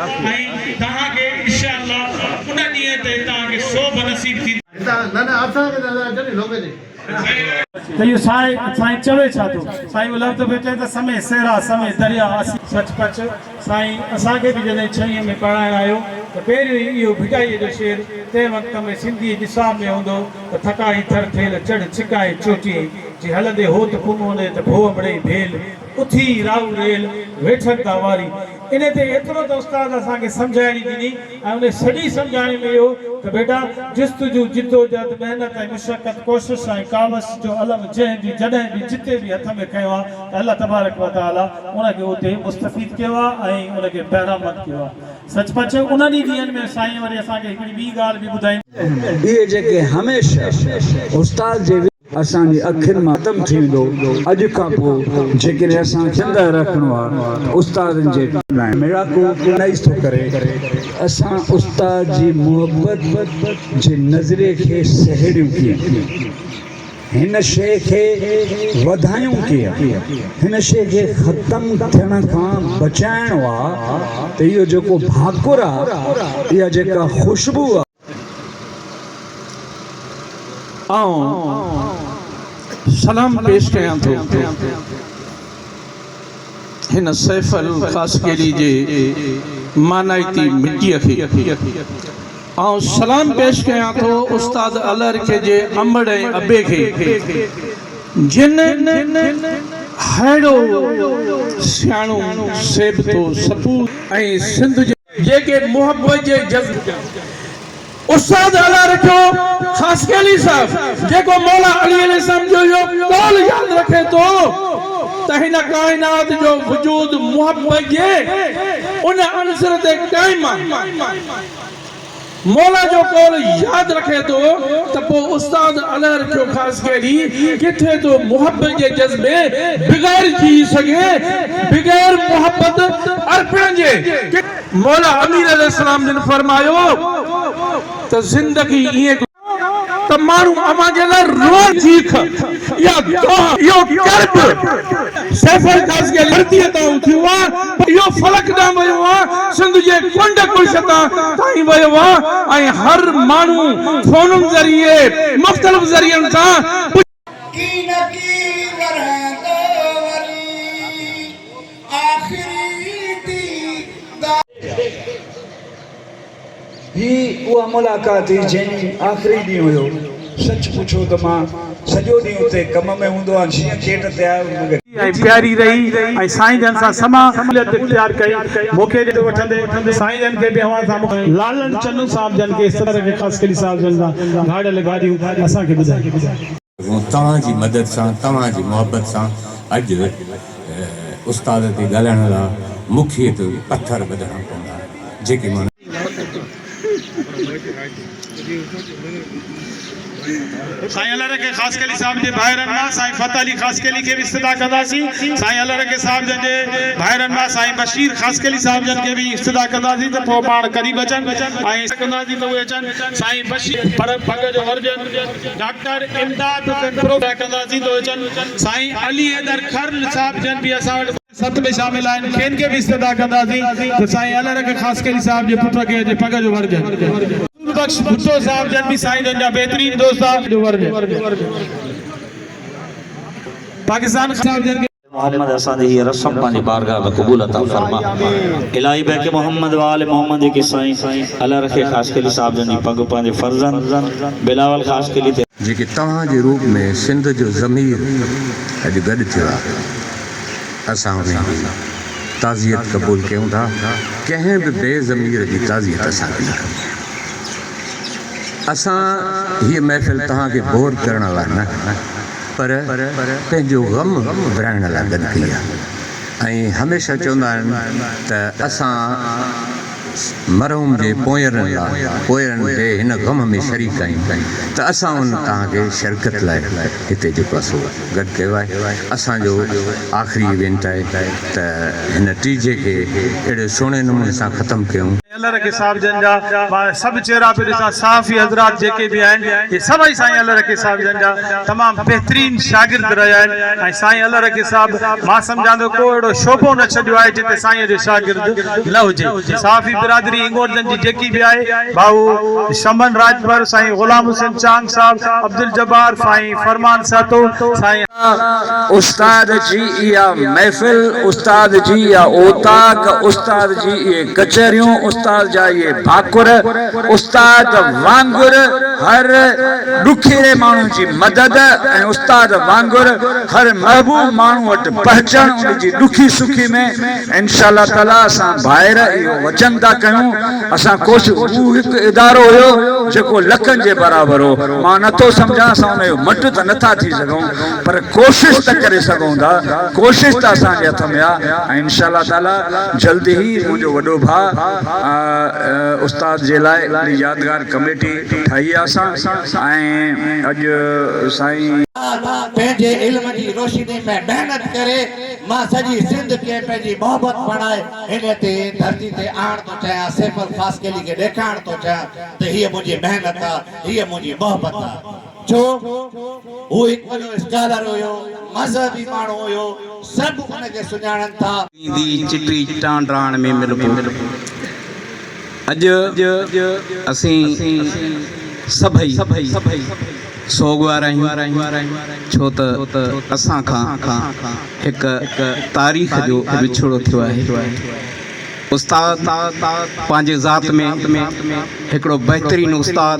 ऐं तव्हांखे इंशाअल्लाह उन ॾींहं ते तव्हांखे सोभ नसीब थी तो ये साईं चवे छा थो साईं वो लफ़्ज़ पे चए त समय सेरा समय दरिया सचपच साईं असांखे बि जॾहिं छहीं में पढ़ाइण आयो त पहिरियों इहो भिटाईअ जो शेर तंहिं वक़्त में सिंधी निसाब में हूंदो त थकाई थर थियल चढ़ छिकाए चोटी जी हलंदे हो त कुम हूंदे त भो अमड़े भेल उथी राऊ रेल वेठक वारी इन ते एतिरो त उस्ताद असांखे सम्झाइणी ॾिनी ऐं उन सॼी सम्झाइण में इहो त बेटा जिस्तजू जिदोजहद महिनत ऐं मुशक़त कोशिश ऐं कावस जो अलम जंहिं बि जॾहिं बि जिते बि हथ में खयो आहे त अल्लाह तबारक व तआला उनखे उते मुस्तफ़ीद कयो आहे ऐं उनखे बहिरामद कयो आहे सचपच उन्हनि ॾींहंनि में साईं वरी असांखे हिकिड़ी ॿी ॻाल्हि बि ॿुधाईंदी इहे जेके हमेशह उस्ताद जे असांजी अखियुनि मां ख़तमु थी वेंदो अॼु खां पोइ जेकॾहिं असां चंदा रखणो आहे उस्तादनि जे लाइ मिड़ाको नईस थो करे असां उस्ताद जी मुहबत जे नज़रे खे सहेड़ियूं कीअं हिन शइ खे वधायूं कीअं हिन शइ खे ख़तमु थियण खां बचाइणो आहे त इहो जेको भाकुर आहे इहा जेका ख़ुशबू आहे सलाम पेश कयां थो हिन सैफ अल खासकेली जे मानाइती मिटीअ खे ऐं सलाम पेश कयां थो उस्ताद अलर के जे अमड़ ऐं अबे खे जिन हैड़ो सियाणो सेबतो सपूत ऐं सिंध जेके मोहब्बत जे जज़्बे उस्ताद अला रखो खासकेली साहब जेको मौला अली अलैहिस्सलाम जो यो कौल याद रखे तो तहिन कायनात जो वजूद मोहब्बत जे उन अंसर ते कायम मौला जो कौल याद रखे तो पो उस्ताद अला रखो खासकेली किथे तो मोहब्बत के जज्बे बगैर जी सके बगैर मोहब्बत अर्पण जे मौला अमीर अलैहिस्सलाम ने फरमायो तो जिंदगी ये तो मारू अमाजे ला रोज चीख या यो कर्ब सफर खास के धरती ता उठिवा यो फलक ना वयोवा सिंध जे कुंड कुशता ताई वयोवा आई हर मानू फोन जरिए मुख्तलिफ जरियन ता की नकी वरहतो वली आखिरी दी ही उहा मुलाक़ात हुई जंहिं आख़िरी ॾींहुं हुयो सच पुछो त मां सॼो ॾींहुं उते कम में हूंदो आहे जीअं गेट ते आयो ऐं प्यारी रही ऐं साईं जन सां समाहलियत इख्तियार कई मूंखे वठंदे साईं जन खे बि हवा सां लालन चन्नू साहब जन खे सदर खे खासकेली साहब जन सां गाड़ियल गाॾियूं असांखे ॿुधाई तव्हांजी मदद सां तव्हांजी मोहब्बत सां अॼु उस्ताद ते ॻाल्हाइण लाइ मूंखे त पथर ॿधणा पवंदा जेके माण्हू साईं अल्लाह के खासकेली साहब जे भाइरन मां साईं फतह अली खासकेली के भी इस्तदा कंदासी साईं अल्लाह के साहब जन जे भाइरन मां साईं बशीर खासकेली साहब जन के भी इस्तदा कंदासी त पो पाण करीब अचन ऐं कंदासी त उहे अचन साईं बशीर पर पग जो वर्जन डॉक्टर इमदाद प्रोग्राम कंदासी त अचन साईं अली हैदर खरल साहब जन भी असा सत में शामिल आहिनि खेन के भी इस्तदा कंदासी त साईं अल्लाह के खासकेली साहब जे पुट के जे पग जो वर्जन बख्श भुट्टो साहब जन भी साईं जन जा बेहतरीन दोस्त जो वर्जन पाकिस्तान साहब जन मोहम्मद असां दी रस्म पानी बारगाह में कबूल अता फरमा इलाही बे के मोहम्मद वाले मोहम्मद के साईं अल्लाह रखे खासकेली साहब जन पग पांजे फर्जन बिलावल खासकेली ते जेके तव्हां जे रूप में सिंध जो ज़मीर अॼु गॾु थियो आहे असां ताज़ियत क़बूल कयूं था कंहिं बि बेज़मीर जी ताज़ियत असांखे न करणी असां हीअ महफ़िल तव्हांखे बोर करण लाइ न पर पंहिंजो गम विराइण लाइ गॾु कई आहे ऐं हमेशह चवंदा आहिनि त असां मरहूम जे पोयरनि जे हिन गम में शरीक आहियूं त असां उन तव्हांखे शिरकत लाइ हिते जेको आहे गॾु कयो आहे असांजो आख़िरी इवेंट आहे त हिन टीजे खे अहिड़े सुहिणे नमूने सां ख़तमु कयूं अल्लाह रखे साहब जन जा सब चेहरा पे ॾिसां साफ़ी हज़रात जेके भी आहिनि ये सभई साईं अल्लाह रखे साहब जन जा तमामु बहितरीन शागिर्द रहिया आहिनि ऐं साईं अल्लाह रखे साहब मां सम्झां थो को अहिड़ो शोबो न छॾियो आहे जिते साईं जो शागिर्द न हुजे साफ़ी बिरादरी इंगोरजन जी जेकी भी आहे भाऊ शमन राजभर साईं गुलाम हुसैन चांग साहब अब्दुल जब्बार साईं फरमान सातो साईं उस्ताद जी या महफिल, उस्ताद जी या ओताक, उस्ताद जी ये कचहरियों, उस्ताद जा ये भाकुर, उस्ताद वांगुर हर दुखीरे माण्हू जी मदद ऐं उस्ताद वांगुर हर महबूब माण्हू वटि पहुचण उन जी दुखी सुखी में इंशाअल्लाह ताला असां ॿाहिर इहो वचन था कयूं असां कोशिशि हू हिकु इदारो हुयो जेको लखनि जे बराबरि हो मां नथो सम्झां असां हुनजो मट त नथा थी सघूं पर कोशिशि त करे सघूं था कोशिशि त असांजे हथ में आहे ऐं इंशाअल्लाह ताला जल्दी ई मुंहिंजो वॾो भाउ उस्ताद जे लाइ हिकिड़ी यादगार कमेटी ठाही आहे असां ऐं अॼु साईं पंहिंजे इल्म जी रोशनी में मेहनत करे मां सॼी सिंध खे पंहिंजी मोहबत बणाए हिन ते धरती ते आण थो चाहियां सैफुल खासकेली खे ॾेखारण थो चाहियां त हीअ मुंहिंजी मेहनत आहे हीअ मुंहिंजी मोहबत आहे छो हू हिकु वॾो स्कॉलर हुयो मज़हबी माण्हू हुयो सभु उनखे सुञाणनि था चिटी टांडराण में मिल अॼु असीं सभई सोगवार आहियूं छो त असां खां हिकु तारीख़ जो विछोड़ो थियो आहे उस्ताद पंहिंजे ज़ात में हिकिड़ो बहितरीनु उस्ताद